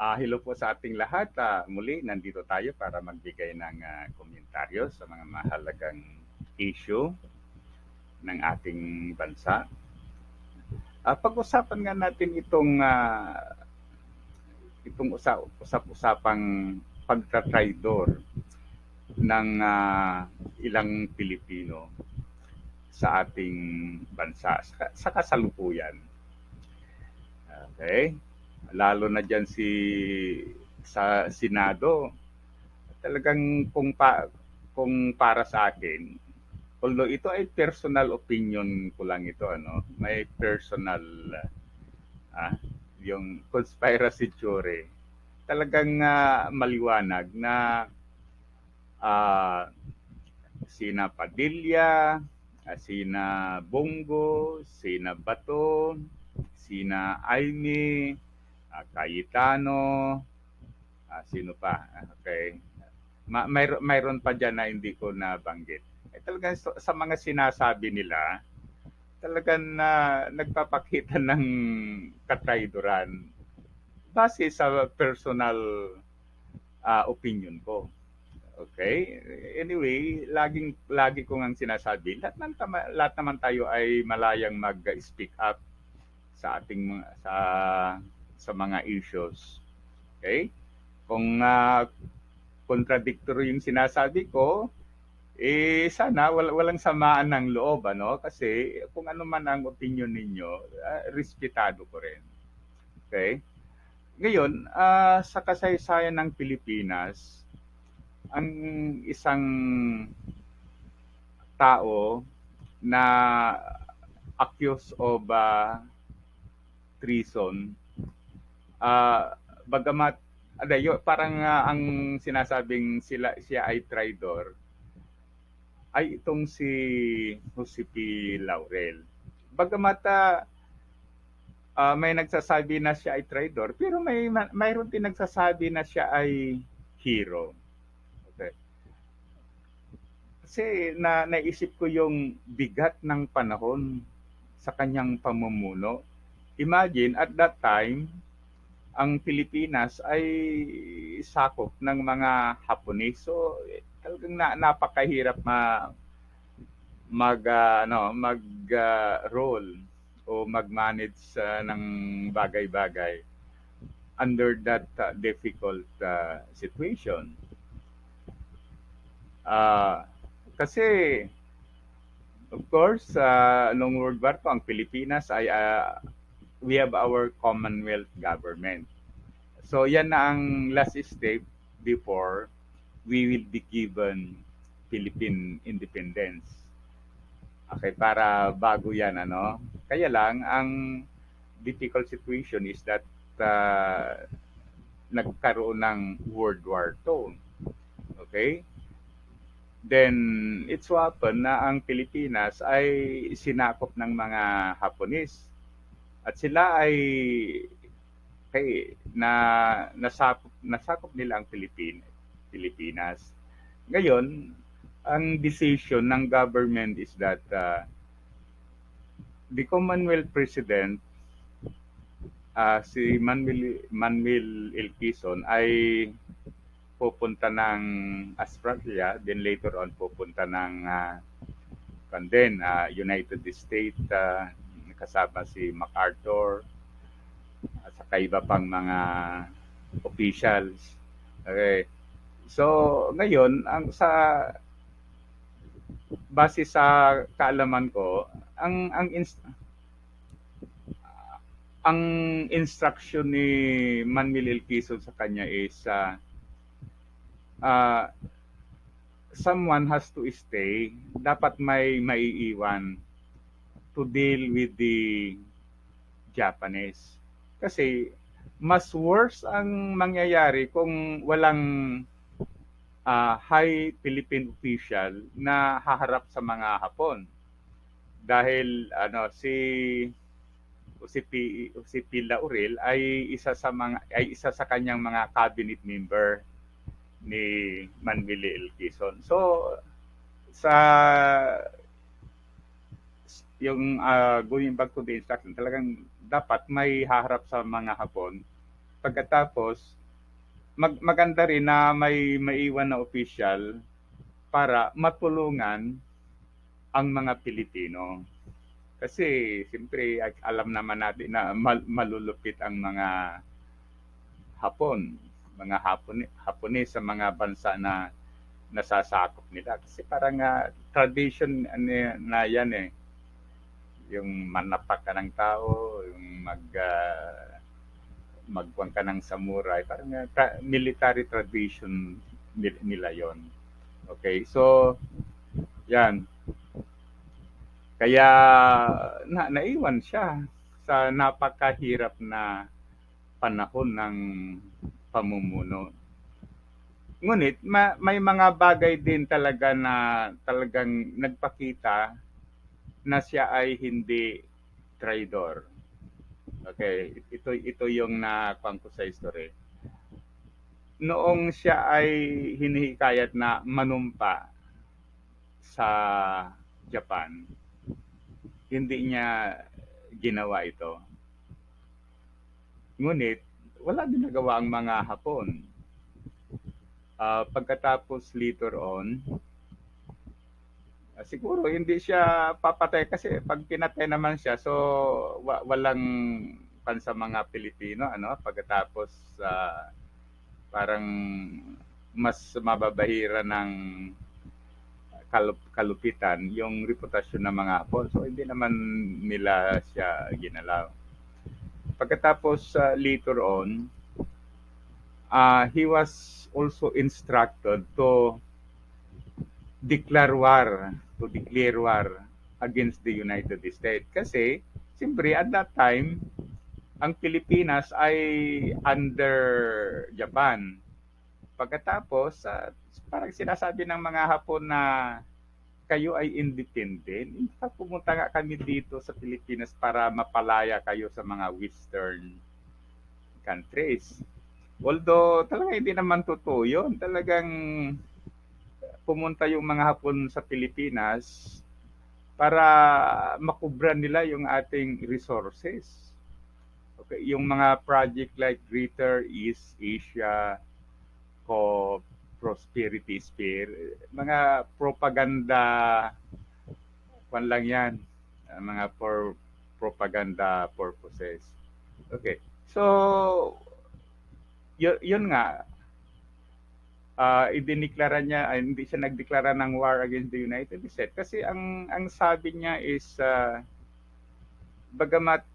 Hello po sa ating lahat. Muli, nandito tayo para magbigay ng komentaryo sa mga mahalagang issue ng ating bansa. Pag-usapan nga natin itong usap-usapang pagtatraidor ng ilang Pilipino sa ating bansa sa kasalukuyan. Okay? Lalo na dyan sa Senado, talagang kung para sa akin, although ito ay personal opinion ko lang ito, ano, may personal ah, yung conspiracy theory. Talagang maliwanag na ah, sina Padilla, sina Bongo, sina Bato, sina Aimee, Cayetano, sino pa? Okay. Mayroon pa dyan na hindi ko nabanggit. Talagang sa mga sinasabi nila, talagang nagpapakita ng katrayduran base sa personal opinion ko. Okay? Anyway, lagi ko ngang sinasabi, lahat naman tayo ay malayang mag-speak up sa sa mga issues. Okay? Kung contradictory yung sinasabi ko, sana walang samaan ng loob, ano? Kasi kung ano man ang opinion ninyo, respetado ko rin. Okay? Ngayon, sa kasaysayan ng Pilipinas, ang isang tao na accused of treason, bagamat parang ang sinasabing siya ay traitor, ay itong si Jose P. Laurel. Bagamat may nagsasabi na siya ay traitor, pero mayroon din nagsasabi na siya ay hero. Okay. Kasi naisip ko yung bigat ng panahon sa kanyang pamumuno. Imagine, at that time, ang Pilipinas ay sakop ng mga Hapones. So, talagang napakahirap mag-roll o mag-manage ng bagay-bagay under that difficult situation. Uh, Kasi of course, noong World War II, ang Pilipinas ay we have our Commonwealth government. So yan na ang last step before we will be given Philippine independence. Okay, para bago yan, ano. Kaya lang, ang difficult situation is that nagkaroon ng World War II. Okay? Then, it so happened na ang Pilipinas ay sinakop ng mga Hapones. At sila ay nasakop nila ang Pilipinas. Ngayon, ang decision ng government is that the Commonwealth President, si Manuel L. Quezon, ay pupunta ng Australia, then later on pupunta ng United States, kasama si MacArthur, at saka iba pang mga officials. Okay. So, ngayon, base sa kaalaman ko, ang instruction ni Manuel L. Quezon sa kanya is uh, someone has to stay. Dapat may maiiwan to deal with the Japanese. Kasi mas worse ang mangyayari kung walang high Philippine official na haharap sa mga Hapon. Dahil si P. Laurel ay isa sa kanyang mga cabinet member ni Manuel L. Quezon. So sa yung going back to the instruction, talagang dapat may haharap sa mga Hapon Pagkatapos, maganda rin na may maiwan na opisyal para matulungan ang mga Pilipino. Kasi siyempre alam naman natin na malulupit ang mga Hapon, mga Hapones sa mga bansa na nasasakop nila. Kasi parang tradition na yan eh. Yung manapak ka ng tao, yung magkuhan ka ng samurai, parang military tradition nila yon. Okay, so yan. Kaya naiwan siya sa napakahirap na panahon ng pamumuno. Ngunit may mga bagay din talaga na talagang nagpakita na siya ay hindi traitor. Okay, ito yung nakuha ko sa history. Noong siya ay hinihikayat na manumpa sa Japan, hindi niya ginawa ito. Ngunit wala din nagawa ang mga Hapon. Pagkatapos later on, siguro hindi siya papatay kasi pag pinatay naman siya, so walang pan sa mga Pilipino, ano, pagkatapos parang mas mababahira ng kalupitan yung reputasyon ng mga Hapon. So hindi naman nila siya ginalaw. Pagkatapos later on, he was also instructed to declare war against the United States. Kasi, siyempre, at that time, ang Pilipinas ay under Japan. Pagkatapos, parang sinasabi ng mga Hapon na kayo ay independent. In fact, pumunta nga kami dito sa Pilipinas para mapalaya kayo sa mga Western countries. Although, talaga hindi naman totoo yun. Talagang pumunta yung mga Hapon sa Pilipinas para makubra nila yung ating resources. Okay, yung mga project like Greater East Asia, Prosperity Sphere, mga propaganda, kwan lang yan, mga for propaganda purposes. Okay, so yun nga, idiniklara niya, hindi siya nagdeklara ng war against the United States kasi ang sabi niya is bagamat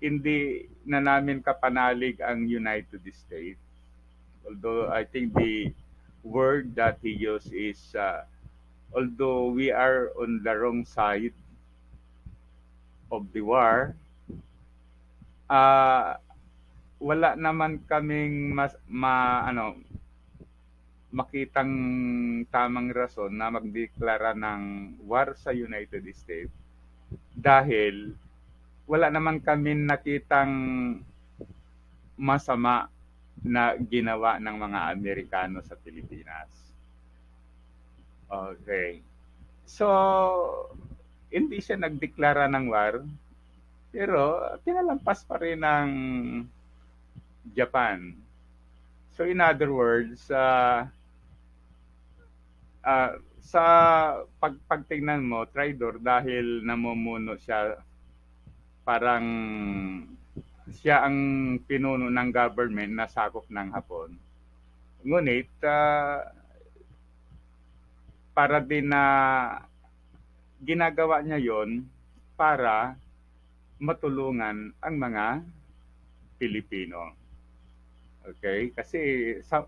hindi na namin kapanalig ang United States, although I think the word that he used is although we are on the wrong side of the war, wala naman kaming makitang tamang rason na magdeklara ng war sa United States dahil wala naman kami nakitang masama na ginawa ng mga Amerikano sa Pilipinas. Okay. So, hindi siya nagdeklara ng war, pero pinalampas pa rin ng Japan. So, in other words, sa pagtingnan mo, traitor dahil namumuno siya, parang siya ang pinuno ng government na sakop ng Hapon. Ngunit, para din na ginagawa niya yon para matulungan ang mga Pilipino. Okay? Kasi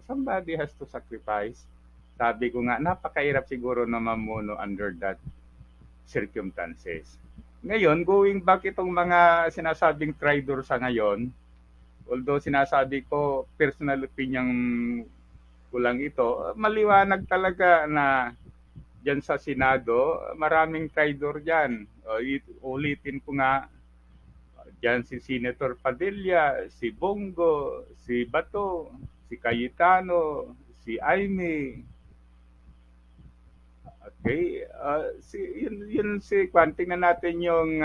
somebody has to sacrifice. Sabi ko nga, napakahirap siguro na mamuno under that circumstances. Ngayon, going back itong mga sinasabing traitor sa ngayon, although sinasabi ko, personal opinion ko lang ito, maliwanag talaga na dyan sa Senado, maraming traitor dyan. Ulitin ko nga, dyan si Senator Padilla, si Bongo, si Bato, si Cayetano, si Aimee. Okay, yun si tingnan natin yung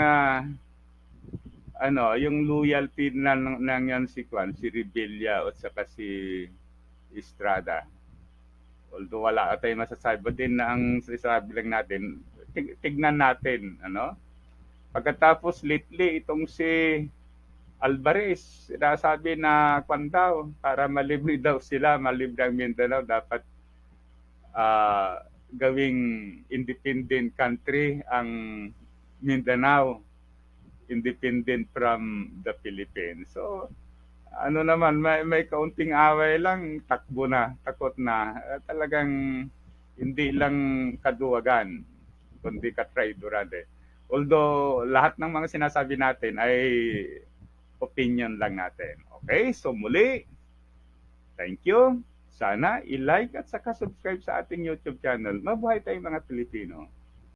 ano, yung loyalty ng yan si Kwan, si Rebilla at saka si Estrada. Although wala tayong masasabi, but din na ang sasabi lang natin, tignan natin, ano? Pagkatapos lately, itong si Alvarez, sinasabi na kwan daw, para malibre daw sila, malibre ang Mindanao, dapat gawing independent country ang Mindanao, independent from the Philippines. So, ano naman, may kaunting away lang, takbo na, takot na. Talagang hindi lang kaduwagan, kundi katraidoran eh. Although, lahat ng mga sinasabi natin ay opinion lang natin. Okay, so muli, thank you. Sana i-like at saka subscribe sa ating YouTube channel. Mabuhay tayong mga Pilipino.